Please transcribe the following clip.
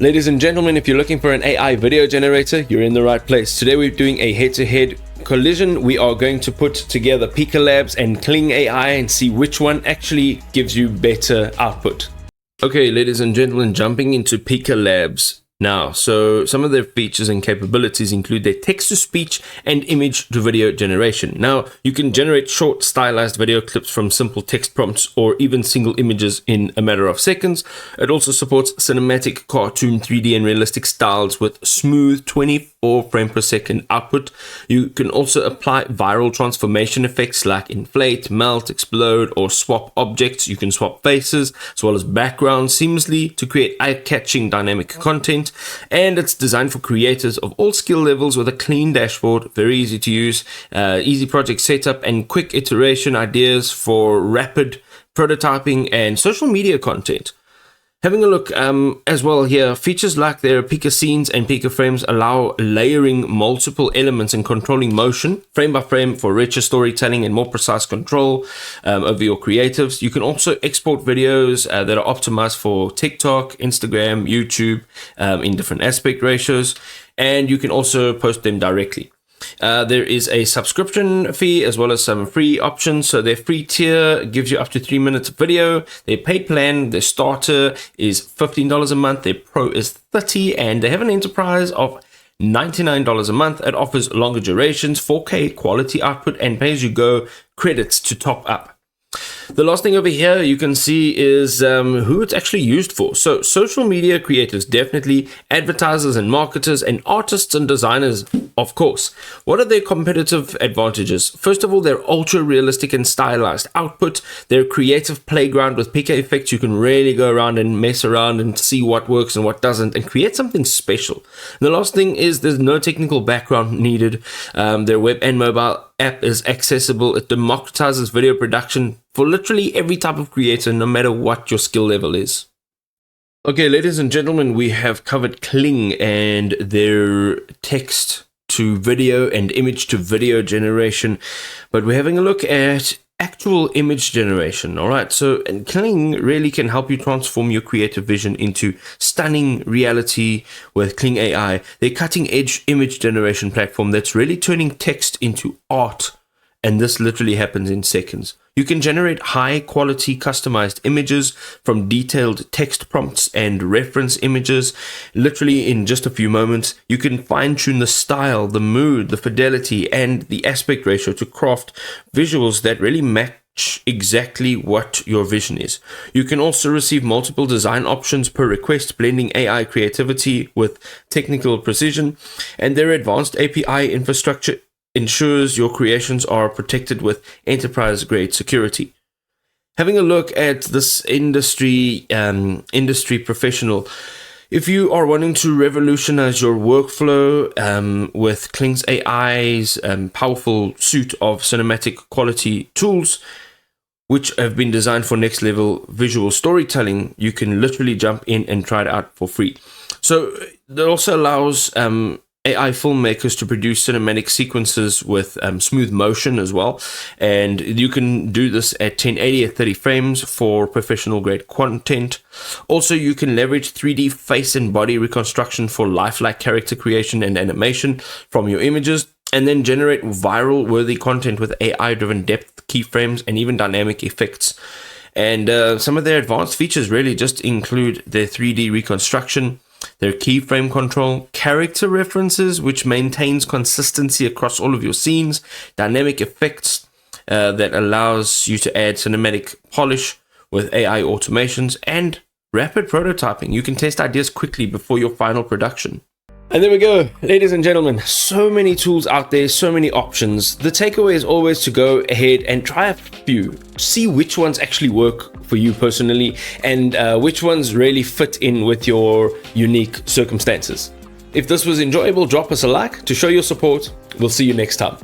Ladies and gentlemen, if you're looking for an AI video generator, you're in the right place. Today we're doing a head-to-head collision. We are going to put together Pika Labs and Kling AI and see which one actually gives you better output. Okay, ladies and gentlemen, jumping into Pika Labs now. So some of their features and capabilities include their text-to-speech and image-to-video generation. Now, you can generate short, stylized video clips from simple text prompts or even single images in a matter of seconds. It also supports cinematic, cartoon, 3D, and realistic styles with smooth 24 frame per second output. You can also apply viral transformation effects like inflate, melt, explode, or swap objects. You can swap faces as well as backgrounds seamlessly to create eye-catching dynamic content. And it's designed for creators of all skill levels with a clean dashboard, very easy to use, easy project setup, and quick iteration ideas for rapid prototyping and social media content. Having a look as well here, features like their Pika scenes and Pika frames allow layering multiple elements and controlling motion frame by frame for richer storytelling and more precise control over your creatives. You can also export videos that are optimized for TikTok, Instagram, YouTube in different aspect ratios, and you can also post them directly. There is a subscription fee as well as some free options. So their free tier gives you up to 3 minutes of video. Their paid plan, their starter is $15 a month. Their pro is $30, and they have an enterprise of $99 a month. It offers longer durations, 4K quality output, and pay-as-you-go credits to top up. The last thing over here you can see is who it's actually used for. So social media creators, definitely, advertisers and marketers, and artists and designers, of course. What are their competitive advantages? First of all, they're ultra realistic and stylized output. They're a creative playground with Pika effects. You can really go around and mess around and see what works and what doesn't and create something special. And the last thing is there's no technical background needed. Their web and mobile app is accessible. It democratizes video production for literally every type of creator, no matter what your skill level is. Okay, ladies and gentlemen, we have covered Kling and their text to video and image to video generation, but we're having a look at actual image generation. All right, so and Kling really can help you transform your creative vision into stunning reality with Kling AI, their cutting edge image generation platform that's really turning text into art. And this literally happens in seconds. You can generate high quality customized images from detailed text prompts and reference images literally in just a few moments. You can fine tune the style, the mood, the fidelity, and the aspect ratio to craft visuals that really match exactly what your vision is. You can also receive multiple design options per request, blending AI creativity with technical precision, and their advanced API infrastructure ensures your creations are protected with enterprise-grade security. Having a look at this industry professional, if you are wanting to revolutionize your workflow with Kling's AI's powerful suite of cinematic quality tools, which have been designed for next level visual storytelling, you can literally jump in and try it out for free. So that also allows AI filmmakers to produce cinematic sequences with smooth motion as well, and you can do this at 1080 at 30 frames for professional grade content. Also, you can leverage 3D face and body reconstruction for lifelike character creation and animation from your images, and then generate viral worthy content with AI driven depth keyframes and even dynamic effects. And some of their advanced features really just include their 3D reconstruction, their keyframe control, character references, which maintains consistency across all of your scenes, dynamic effects that allows you to add cinematic polish with AI automations, and rapid prototyping. You can test ideas quickly before your final production. And there we go, ladies and gentlemen, so many tools out there, so many options. The takeaway is always to go ahead and try a few, see which ones actually work for you personally, and which ones really fit in with your unique circumstances. If this was enjoyable, drop us a like to show your support. We'll see you next time.